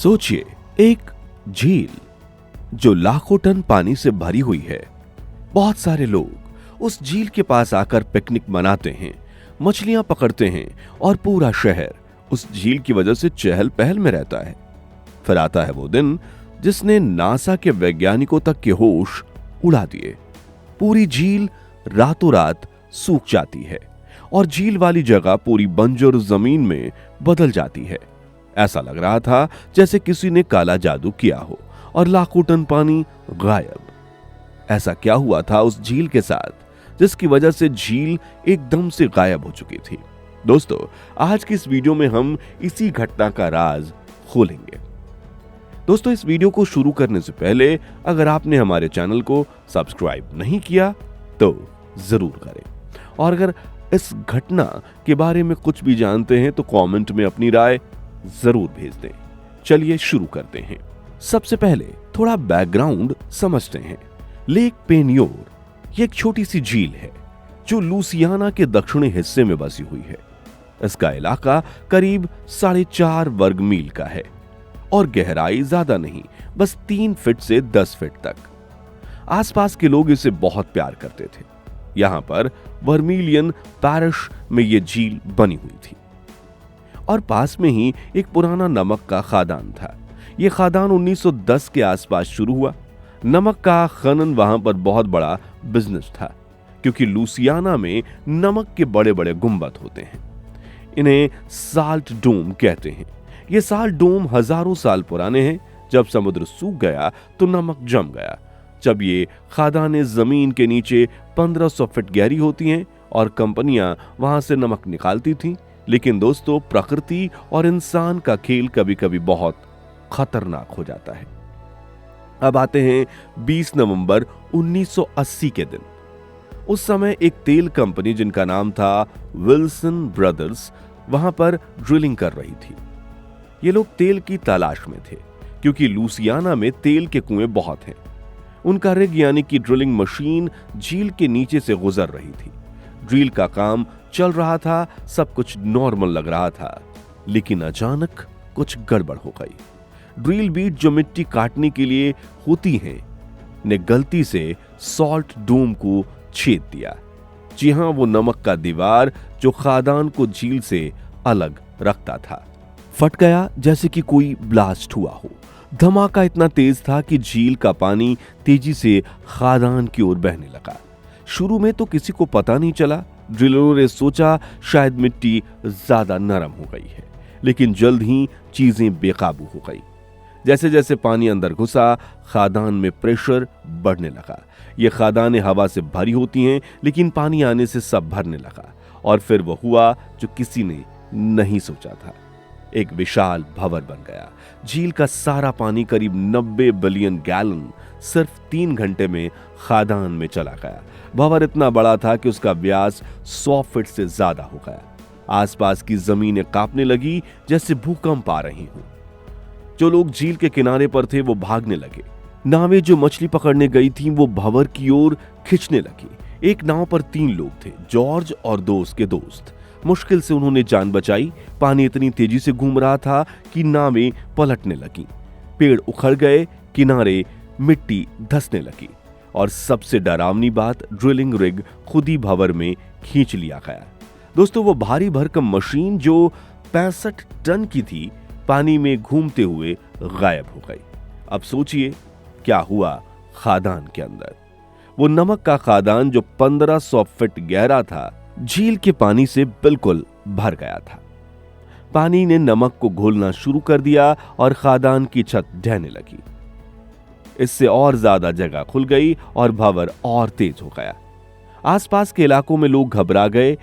सोचिए, एक झील जो लाखों टन पानी से भरी हुई है। बहुत सारे लोग उस झील के पास आकर पिकनिक मनाते हैं, मछलियां पकड़ते हैं और पूरा शहर उस झील की वजह से चहल पहल में रहता है। फिर आता है वो दिन जिसने नासा के वैज्ञानिकों तक के होश उड़ा दिए। पूरी झील रातों रात सूख जाती है और झील वाली जगह पूरी बंजर जमीन में बदल जाती है। ऐसा लग रहा था जैसे किसी ने काला जादू किया हो और लाखों टन पानी गायब। ऐसा क्या हुआ था उस झील के साथ जिसकी वजह से झील एकदम से गायब हो चुकी थी? दोस्तों, आज की इस वीडियो में हम इसी घटना का राज खोलेंगे। दोस्तों, इस वीडियो को शुरू करने से पहले अगर आपने हमारे चैनल को सब्सक्राइब नहीं किया तो जरूर करें, और अगर इस घटना के बारे में कुछ भी जानते हैं तो कमेंट में अपनी राय जरूर भेज दें। चलिए शुरू करते हैं। सबसे पहले थोड़ा बैकग्राउंड समझते हैं। लेक पेन्योर ये एक छोटी सी झील है जो लुसियाना के दक्षिणी हिस्से में बसी हुई है। इसका इलाका करीब 4.5 वर्ग मील का है और गहराई ज्यादा नहीं, बस 3 फीट से 10 फीट तक। आसपास के लोग इसे बहुत प्यार करते थे। यहां पर वर्मिलियन पैरिश में यह झील बनी हुई थी और पास में ही एक पुराना नमक का खादान था। यह खादान 1910 के आसपास शुरू हुआ। नमक का खनन वहां पर बहुत बड़ा बिजनेस था क्योंकि लुसियाना में नमक के बड़े बड़े गुंबद होते हैं। इन्हें साल्ट डोम कहते हैं। ये साल्ट डोम हजारों साल पुराने हैं। जब समुद्र सूख गया तो नमक जम गया। जब ये खादानें जमीन के नीचे 1500 फीट गहरी होती हैं और कंपनियां वहां से नमक निकालती थीं। लेकिन दोस्तों, प्रकृति और इंसान का खेल कभी कभी बहुत खतरनाक हो जाता है। अब आते हैं 20 नवंबर 1980 के दिन। उस समय एक तेल कंपनी जिनका नाम था विल्सन ब्रदर्स वहां पर ड्रिलिंग कर रही थी। ये लोग तेल की तलाश में थे क्योंकि लुसियाना में तेल के कुएं बहुत हैं। उनका रिग यानी कि ड्रिलिंग मशीन झील के नीचे से गुजर रही थी। ड्रिल का काम चल रहा था, सब कुछ नॉर्मल लग रहा था, लेकिन अचानक कुछ गड़बड़ हो गई। ड्रिल बीट जो मिट्टी काटने के लिए होती है ने गलती से सॉल्ट डोम को छेद दिया। जी हां, वो नमक का दीवार जो खादान को झील से अलग रखता था फट गया जैसे कि कोई ब्लास्ट हुआ हो। धमाका इतना तेज था कि झील का पानी तेजी से खादान की ओर बहने लगा। शुरू में तो किसी को पता नहीं चला। ड्रिलरों ने सोचा शायद मिट्टी ज्यादा नरम हो गई है, लेकिन जल्द ही चीजें बेकाबू हो गई। जैसे जैसे पानी अंदर घुसा, खादान में प्रेशर बढ़ने लगा। ये खादानें हवा से भरी होती हैं, लेकिन पानी आने से सब भरने लगा और फिर वो हुआ जो किसी ने नहीं सोचा था। एक विशाल भंवर बन गया। झील का सारा पानी करीब 90 बिलियन गैलन सिर्फ 3 घंटे में खादान में चला गया। भंवर इतना बड़ा था कि उसका व्यास 100 फीट से ज्यादा हो गया। आसपास की जमीनें कांपने लगी जैसे भूकंप आ रही हों। जो लोग झील के किनारे पर थे वो भागने लगे। नावें जो मछली पकड़ने गई थीं वो भंवर की ओर खिंचने लगी। एक नाव पर 3 लोग थे, जॉर्ज और 2 उसके दोस्त। मुश्किल से उन्होंने जान बचाई। पानी इतनी तेजी से घूम रहा था कि नावें पलटने लगी। पेड़ उखड़ गए, किनारे मिट्टी धंसने लगी और सबसे डरावनी बात, ड्रिलिंग रिग खुद ही भंवर में खींच लिया गया। दोस्तों, वो भारी भरकम मशीन जो 65 टन की थी पानी में घूमते हुए गायब हो गई। अब सोचिए क्या हुआ खादान के अंदर। वो नमक का खादान जो 1500 फीट गहरा था, झील के पानी से बिल्कुल भर गया था। पानी ने नमक को घोलना शुरू कर दिया और खादान की छत ढहने लगी। इससे और ज्यादा जगह खुल गई और भंवर और तेज हो गया। आसपास के इलाकों में लोग घबरा गए।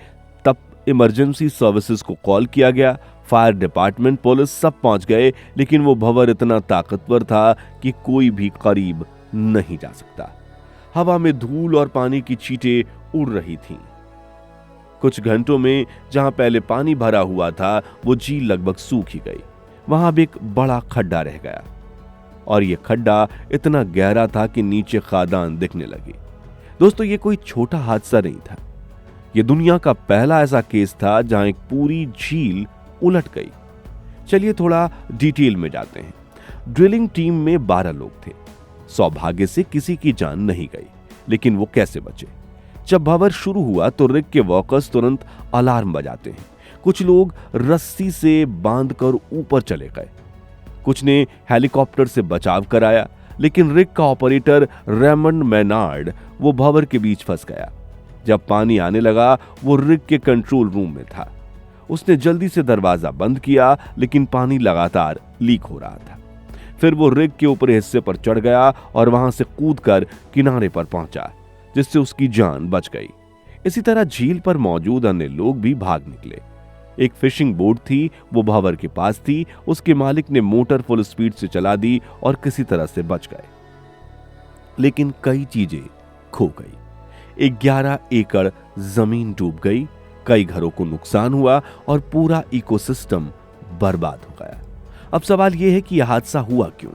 तब इमरजेंसी सर्विसेज को कॉल किया गया। फायर डिपार्टमेंट, पुलिस सब पहुंच गए, लेकिन वो भंवर इतना ताकतवर था कि कोई भी करीब नहीं जा सकता। हवा में धूल और पानी की छींटें उड़ रही थीं। कुछ घंटों में जहां पहले पानी भरा हुआ था वो झील लगभग सूख ही गई। वहां अब एक बड़ा खड्डा रह गया और यह खड्डा इतना गहरा था कि नीचे खादान दिखने लगी। दोस्तों, ये कोई छोटा हादसा नहीं था। यह दुनिया का पहला ऐसा केस था जहां एक पूरी झील उलट गई। चलिए थोड़ा डिटेल में जाते हैं। ड्रिलिंग टीम में 12 लोग थे। सौभाग्य से किसी की जान नहीं गई, लेकिन वो कैसे बचे? जब भंवर शुरू हुआ तो रिग के वर्कर्स तुरंत अलार्म बजाते हैं। कुछ लोग रस्सी से बांधकर ऊपर चले गए, कुछ ने हेलीकॉप्टर से बचाव कराया, लेकिन रिग का ऑपरेटर रेमंड मैनार्ड वो भंवर के बीच फंस गया। जब पानी आने लगा वो रिग के कंट्रोल रूम में था। उसने जल्दी से दरवाजा बंद किया, लेकिन पानी लगातार लीक हो रहा था। फिर वो रिग के ऊपरी हिस्से पर चढ़ गया और वहां से कूदकर किनारे पर पहुंचा, जिससे उसकी जान बच गई। इसी तरह झील पर मौजूद अन्य लोग भी भाग निकले। एक फिशिंग बोट थी, वो भंवर के पास थी। उसके मालिक ने मोटर फुल स्पीड से चला दी और किसी तरह से बच गए, लेकिन कई चीजें खो गई। 11 एकड़ जमीन डूब गई, कई घरों को नुकसान हुआ और पूरा इकोसिस्टम बर्बाद हो गया। अब सवाल यह है कि यह हादसा हुआ क्यों?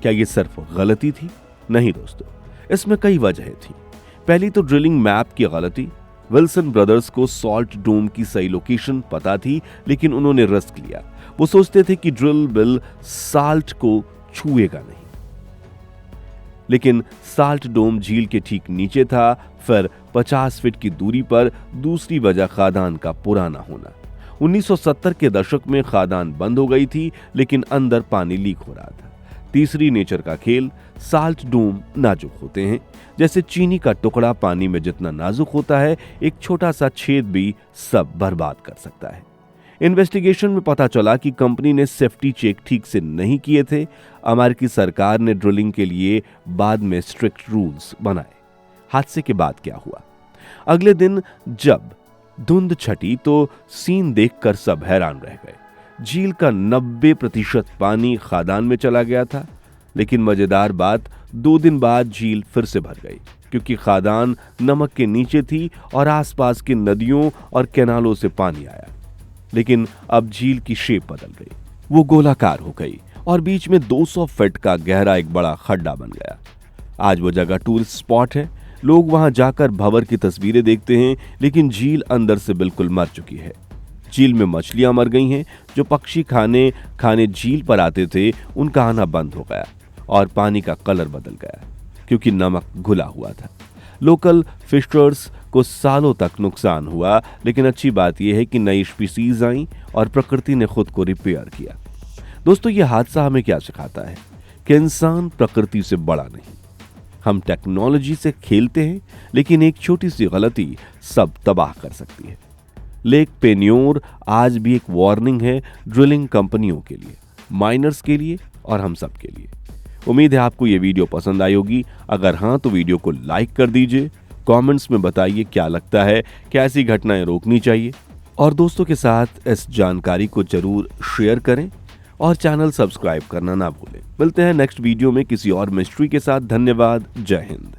क्या यह सिर्फ गलती थी? नहीं दोस्तों, इसमें कई वजहें थी। पहली तो ड्रिलिंग मैप की गलती। विल्सन ब्रदर्स को सॉल्ट डोम की सही लोकेशन पता थी, लेकिन उन्होंने रिस्क लिया। वो सोचते थे कि ड्रिल बिल साल्ट को छुएगा नहीं, लेकिन साल्ट डोम झील के ठीक नीचे था। फिर 50 फीट की दूरी पर दूसरी वजह खादान का पुराना होना। 1970 के दशक में खादान बंद हो गई थी, लेकिन अंदर पानी लीक हो रहा था। तीसरी नेचर का खेल। साल्ट डोम नाजुक होते हैं, जैसे चीनी का टुकड़ा पानी में जितना नाजुक होता है, एक छोटा सा छेद भी सब बर्बाद कर सकता है। इन्वेस्टिगेशन में पता चला कि कंपनी ने सेफ्टी चेक ठीक से नहीं किए थे। अमेरिकी सरकार ने ड्रिलिंग के लिए बाद में स्ट्रिक्ट रूल्स बनाए। हादसे के बाद क्या हुआ? अगले दिन जब धुंध छटी तो सीन देखकर सब हैरान रह गए। झील का 90% पानी खादान में चला गया था, लेकिन मजेदार बात, 2 दिन बाद झील फिर से भर गई, क्योंकि खादान नमक के नीचे थी और आसपास की नदियों और कैनालों से पानी आया। लेकिन अब झील की शेप बदल गई। वो गोलाकार हो गई और बीच में 200 फीट का गहरा एक बड़ा खड्डा बन गया। आज वो जगह टूरिस्ट स्पॉट है। लोग वहां जाकर भंवर की तस्वीरें देखते हैं, लेकिन झील अंदर से बिल्कुल मर चुकी है। झील में मछलियां मर गई हैं। जो पक्षी खाने झील पर आते थे, उनका आना बंद हो गया और पानी का कलर बदल गया, क्योंकि नमक घुला हुआ था। लोकल फिशर्स को सालों तक नुकसान हुआ, लेकिन अच्छी बात यह है कि नई स्पीसीज आई और प्रकृति ने खुद को रिपेयर किया। दोस्तों, यह हादसा हमें क्या सिखाता है? कि इंसान प्रकृति से बड़ा नहीं। हम टेक्नोलॉजी से खेलते हैं, लेकिन एक छोटी सी गलती सब तबाह कर सकती है। लेक पेन्योर आज भी एक वार्निंग है ड्रिलिंग कंपनियों के लिए, माइनर्स के लिए और हम सब के लिए। उम्मीद है आपको ये वीडियो पसंद आई होगी। अगर हाँ, तो वीडियो को लाइक कर दीजिए। कमेंट्स में बताइए क्या लगता है, क्या ऐसी घटनाएं रोकनी चाहिए, और दोस्तों के साथ इस जानकारी को जरूर शेयर करें और चैनल सब्सक्राइब करना ना भूलें। मिलते हैं नेक्स्ट वीडियो में किसी और मिस्ट्री के साथ। धन्यवाद। जय हिंद।